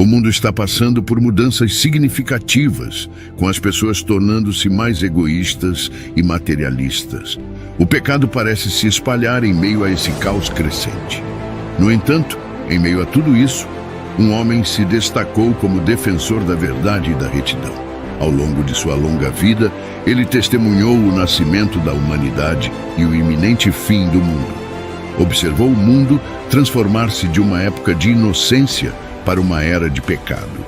O mundo está passando por mudanças significativas, com as pessoas tornando-se mais egoístas e materialistas. O pecado parece se espalhar em meio a esse caos crescente. No entanto, em meio a tudo isso, um homem se destacou como defensor da verdade e da retidão. Ao longo de sua longa vida, ele testemunhou o nascimento da humanidade e o iminente fim do mundo. Observou o mundo transformar-se de uma época de inocência para uma era de pecado.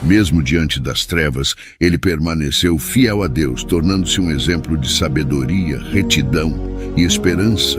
Mesmo diante das trevas, ele permaneceu fiel a Deus, tornando-se um exemplo de sabedoria, retidão e esperança.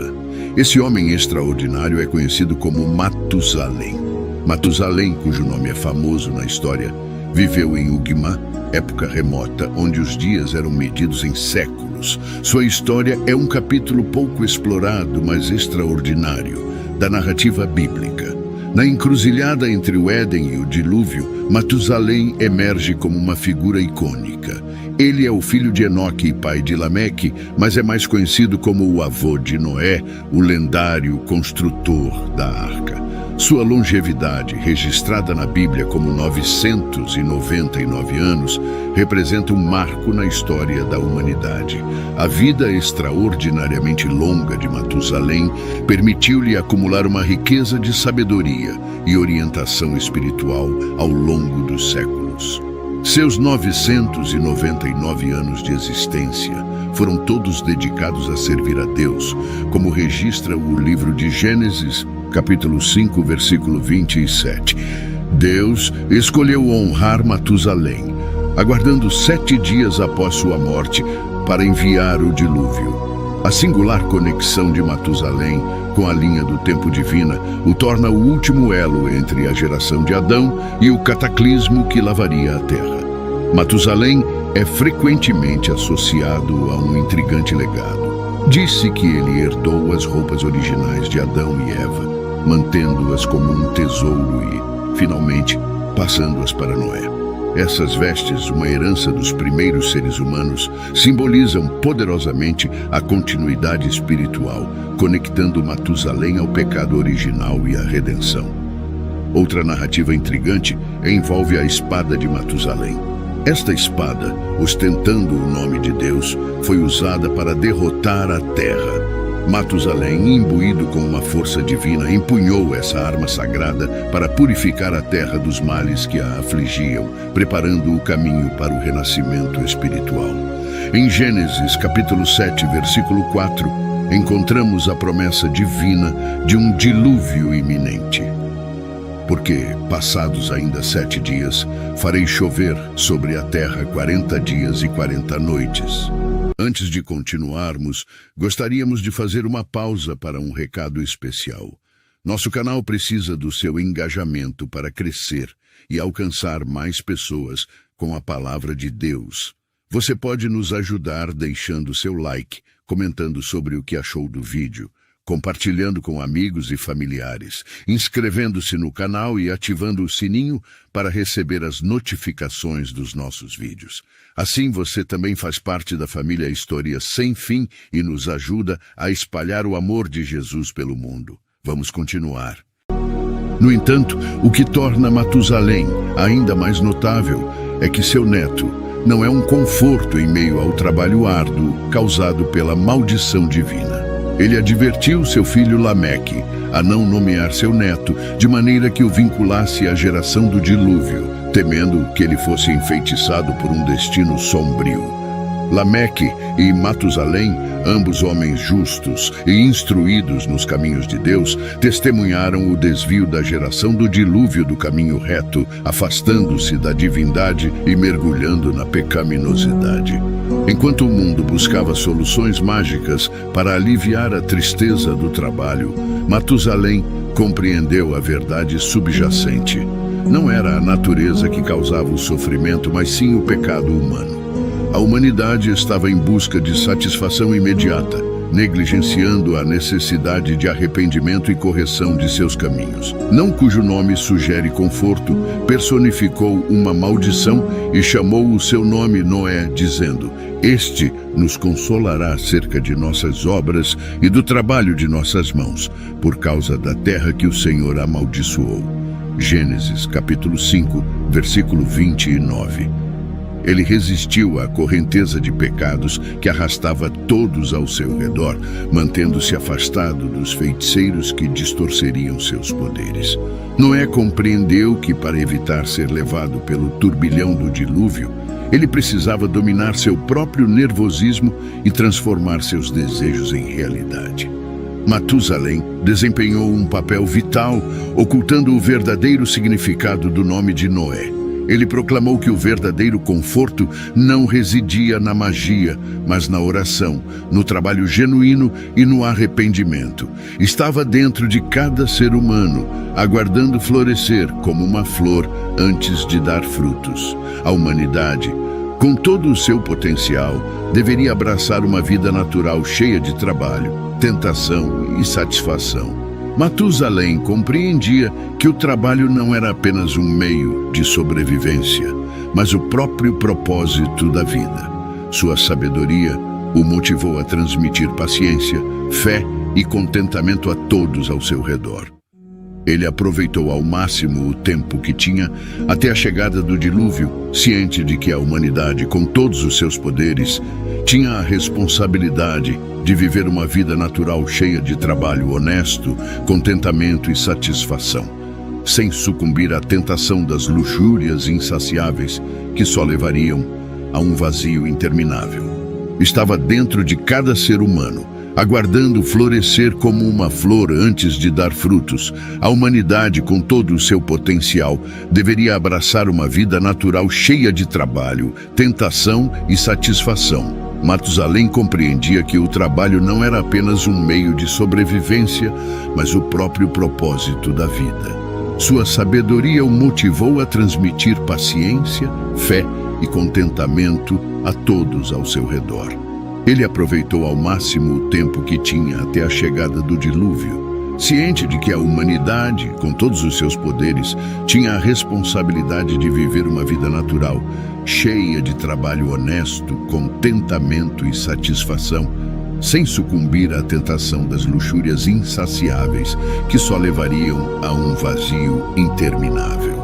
Esse homem extraordinário é conhecido como Matusalém. Matusalém, cujo nome é famoso na história, viveu em Ugma, época remota, onde os dias eram medidos em séculos. Sua história é um capítulo pouco explorado, mas extraordinário, da narrativa bíblica. Na encruzilhada entre o Éden e o dilúvio, Matusalém emerge como uma figura icônica. Ele é o filho de Enoque e pai de Lameque, mas é mais conhecido como o avô de Noé, o lendário construtor da arca. Sua longevidade, registrada na Bíblia como 999 anos, representa um marco na história da humanidade. A vida extraordinariamente longa de Matusalém permitiu-lhe acumular uma riqueza de sabedoria e orientação espiritual ao longo dos séculos. Seus 999 anos de existência foram todos dedicados a servir a Deus, como registra o livro de Gênesis, capítulo 5, versículo 27. Deus escolheu honrar Matusalém, aguardando 7 dias após sua morte para enviar o dilúvio. A singular conexão de Matusalém com a linha do tempo divina o torna o último elo entre a geração de Adão e o cataclismo que lavaria a terra. Matusalém é frequentemente associado a um intrigante legado. Diz-se que ele herdou as roupas originais de Adão e Eva, mantendo-as como um tesouro e, finalmente, passando-as para Noé. Essas vestes, uma herança dos primeiros seres humanos, simbolizam poderosamente a continuidade espiritual, conectando Matusalém ao pecado original e à redenção. Outra narrativa intrigante envolve a espada de Matusalém. Esta espada, ostentando o nome de Deus, foi usada para derrotar a terra. Matusalém, imbuído com uma força divina, empunhou essa arma sagrada para purificar a terra dos males que a afligiam, preparando o caminho para o renascimento espiritual. Em Gênesis, capítulo 7, versículo 4, encontramos a promessa divina de um dilúvio iminente. Porque, passados ainda 7 dias, farei chover sobre a terra 40 dias e 40 noites. Antes de continuarmos, gostaríamos de fazer uma pausa para um recado especial. Nosso canal precisa do seu engajamento para crescer e alcançar mais pessoas com a palavra de Deus. Você pode nos ajudar deixando seu like, comentando sobre o que achou do vídeo, compartilhando com amigos e familiares, inscrevendo-se no canal e ativando o sininho para receber as notificações dos nossos vídeos. Assim você também faz parte da família História Sem Fim e nos ajuda a espalhar o amor de Jesus pelo mundo. Vamos continuar. No entanto, o que torna Matusalém ainda mais notável é que seu neto não é um conforto em meio ao trabalho árduo causado pela maldição divina. Ele advertiu seu filho Lameque a não nomear seu neto, de maneira que o vinculasse à geração do dilúvio, temendo que ele fosse enfeitiçado por um destino sombrio. Lameque e Matusalém, ambos homens justos e instruídos nos caminhos de Deus, testemunharam o desvio da geração do dilúvio do caminho reto, afastando-se da divindade e mergulhando na pecaminosidade. Enquanto o mundo buscava soluções mágicas para aliviar a tristeza do trabalho, Matusalém compreendeu a verdade subjacente. Não era a natureza que causava o sofrimento, mas sim o pecado humano. A humanidade estava em busca de satisfação imediata, negligenciando a necessidade de arrependimento e correção de seus caminhos. Não cujo nome sugere conforto, personificou uma maldição e chamou o seu nome Noé, dizendo: "Este nos consolará acerca de nossas obras e do trabalho de nossas mãos, por causa da terra que o Senhor amaldiçoou." Gênesis capítulo 5, versículo 29. Ele resistiu à correnteza de pecados que arrastava todos ao seu redor, mantendo-se afastado dos feiticeiros que distorceriam seus poderes. Noé compreendeu que, para evitar ser levado pelo turbilhão do dilúvio, ele precisava dominar seu próprio nervosismo e transformar seus desejos em realidade. Matusalém desempenhou um papel vital, ocultando o verdadeiro significado do nome de Noé. Ele proclamou que o verdadeiro conforto não residia na magia, mas na oração, no trabalho genuíno e no arrependimento. Estava dentro de cada ser humano, aguardando florescer como uma flor antes de dar frutos. A humanidade, com todo o seu potencial, deveria abraçar uma vida natural cheia de trabalho, tentação e satisfação. Matusalém compreendia que o trabalho não era apenas um meio de sobrevivência, mas o próprio propósito da vida. Sua sabedoria o motivou a transmitir paciência, fé e contentamento a todos ao seu redor. Ele aproveitou ao máximo o tempo que tinha até a chegada do dilúvio, ciente de que a humanidade, com todos os seus poderes, tinha a responsabilidade de viver uma vida natural cheia de trabalho honesto, contentamento e satisfação, sem sucumbir à tentação das luxúrias insaciáveis que só levariam a um vazio interminável. Estava dentro de cada ser humano, aguardando florescer como uma flor antes de dar frutos. A humanidade, com todo o seu potencial, deveria abraçar uma vida natural cheia de trabalho, tentação e satisfação. Matusalém compreendia que o trabalho não era apenas um meio de sobrevivência, mas o próprio propósito da vida. Sua sabedoria o motivou a transmitir paciência, fé e contentamento a todos ao seu redor. Ele aproveitou ao máximo o tempo que tinha até a chegada do dilúvio, ciente de que a humanidade, com todos os seus poderes, tinha a responsabilidade de viver uma vida natural, cheia de trabalho honesto, contentamento e satisfação, sem sucumbir à tentação das luxúrias insaciáveis que só levariam a um vazio interminável.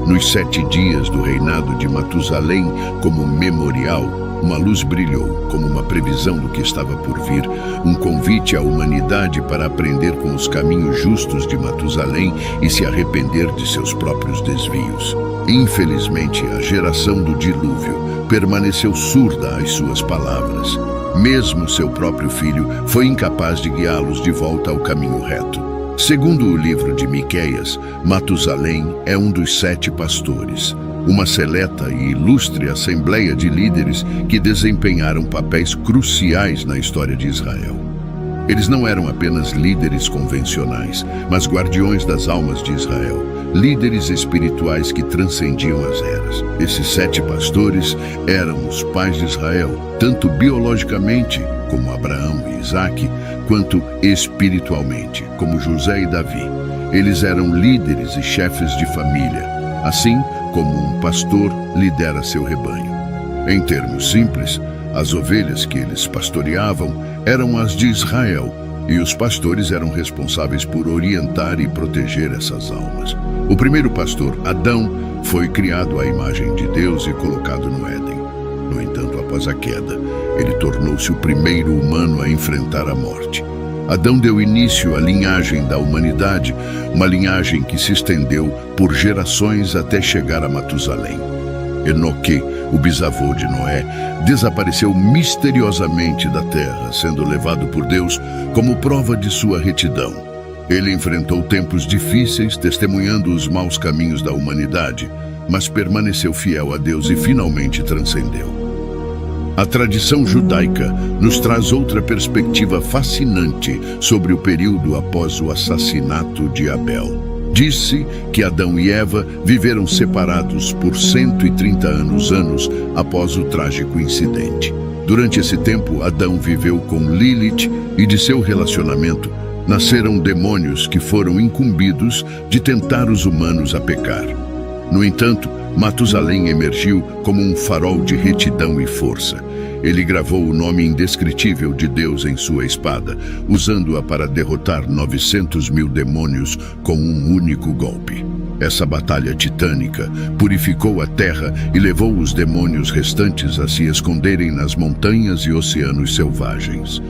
Nos 7 dias do reinado de Matusalém, como memorial, uma luz brilhou como uma previsão do que estava por vir, um convite à humanidade para aprender com os caminhos justos de Matusalém e se arrepender de seus próprios desvios. Infelizmente, a geração do dilúvio permaneceu surda às suas palavras. Mesmo seu próprio filho foi incapaz de guiá-los de volta ao caminho reto. Segundo o livro de Miqueias, Matusalém é um dos 7 pastores, uma seleta e ilustre assembleia de líderes que desempenharam papéis cruciais na história de Israel. Eles não eram apenas líderes convencionais, mas guardiões das almas de Israel, líderes espirituais que transcendiam as eras. Esses 7 pastores eram os pais de Israel, tanto biologicamente, como Abraão e Isaque, quanto espiritualmente, como José e Davi. Eles eram líderes e chefes de família, assim como um pastor lidera seu rebanho. Em termos simples, as ovelhas que eles pastoreavam eram as de Israel, e os pastores eram responsáveis por orientar e proteger essas almas. O primeiro pastor, Adão, foi criado à imagem de Deus e colocado no Éden. No entanto, após a queda, ele tornou-se o primeiro humano a enfrentar a morte. Adão deu início à linhagem da humanidade, uma linhagem que se estendeu por gerações até chegar a Matusalém. Enoque, o bisavô de Noé, desapareceu misteriosamente da terra, sendo levado por Deus como prova de sua retidão. Ele enfrentou tempos difíceis, testemunhando os maus caminhos da humanidade, mas permaneceu fiel a Deus e finalmente transcendeu. A tradição judaica nos traz outra perspectiva fascinante sobre o período após o assassinato de Abel. Diz-se que Adão e Eva viveram separados por 130 anos após o trágico incidente. Durante esse tempo, Adão viveu com Lilith e de seu relacionamento nasceram demônios que foram incumbidos de tentar os humanos a pecar. No entanto, Matusalém emergiu como um farol de retidão e força. Ele gravou o nome indescritível de Deus em sua espada, usando-a para derrotar 900.000 demônios com um único golpe. Essa batalha titânica purificou a terra e levou os demônios restantes a se esconderem nas montanhas e oceanos selvagens.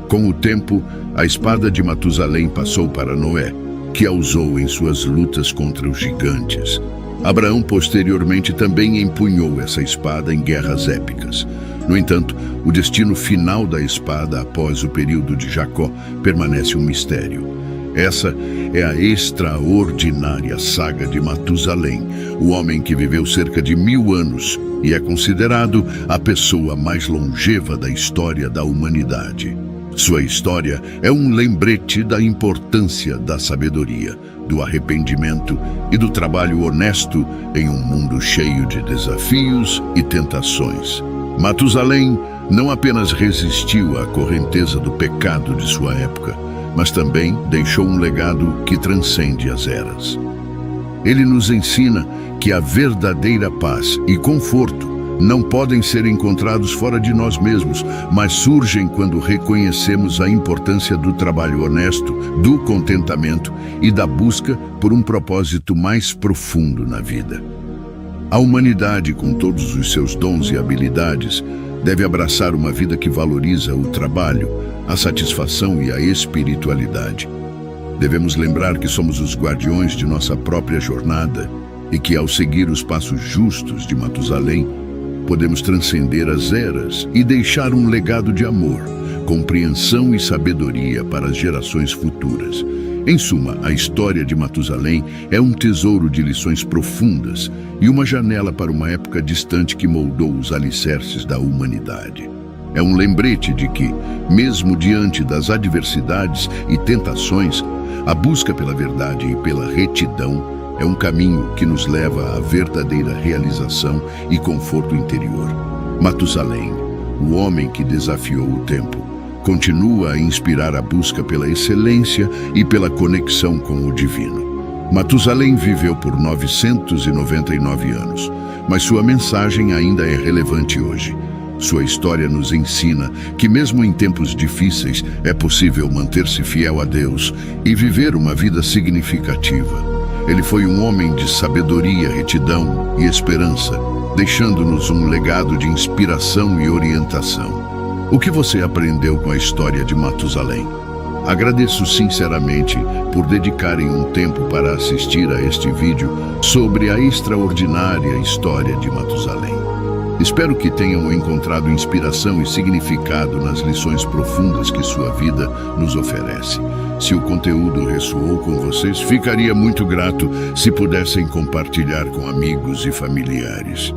Com o tempo, a espada de Matusalém passou para Noé, que a usou em suas lutas contra os gigantes. Abraão posteriormente também empunhou essa espada em guerras épicas. No entanto, o destino final da espada após o período de Jacó permanece um mistério. Essa é a extraordinária saga de Matusalém, o homem que viveu cerca de 1000 anos e é considerado a pessoa mais longeva da história da humanidade. Sua história é um lembrete da importância da sabedoria, do arrependimento e do trabalho honesto em um mundo cheio de desafios e tentações. Matusalém não apenas resistiu à correnteza do pecado de sua época, mas também deixou um legado que transcende as eras. Ele nos ensina que a verdadeira paz e conforto não podem ser encontrados fora de nós mesmos, mas surgem quando reconhecemos a importância do trabalho honesto, do contentamento e da busca por um propósito mais profundo na vida. A humanidade, com todos os seus dons e habilidades, deve abraçar uma vida que valoriza o trabalho, a satisfação e a espiritualidade. Devemos lembrar que somos os guardiões de nossa própria jornada e que, ao seguir os passos justos de Matusalém, podemos transcender as eras e deixar um legado de amor, compreensão e sabedoria para as gerações futuras. Em suma, a história de Matusalém é um tesouro de lições profundas e uma janela para uma época distante que moldou os alicerces da humanidade. É um lembrete de que, mesmo diante das adversidades e tentações, a busca pela verdade e pela retidão é um caminho que nos leva à verdadeira realização e conforto interior. Matusalém, o homem que desafiou o tempo, continua a inspirar a busca pela excelência e pela conexão com o divino. Matusalém viveu por 999 anos, mas sua mensagem ainda é relevante hoje. Sua história nos ensina que mesmo em tempos difíceis é possível manter-se fiel a Deus e viver uma vida significativa. Ele foi um homem de sabedoria, retidão e esperança, deixando-nos um legado de inspiração e orientação. O que você aprendeu com a história de Matusalém? Agradeço sinceramente por dedicarem um tempo para assistir a este vídeo sobre a extraordinária história de Matusalém. Espero que tenham encontrado inspiração e significado nas lições profundas que sua vida nos oferece. Se o conteúdo ressoou com vocês, ficaria muito grato se pudessem compartilhar com amigos e familiares.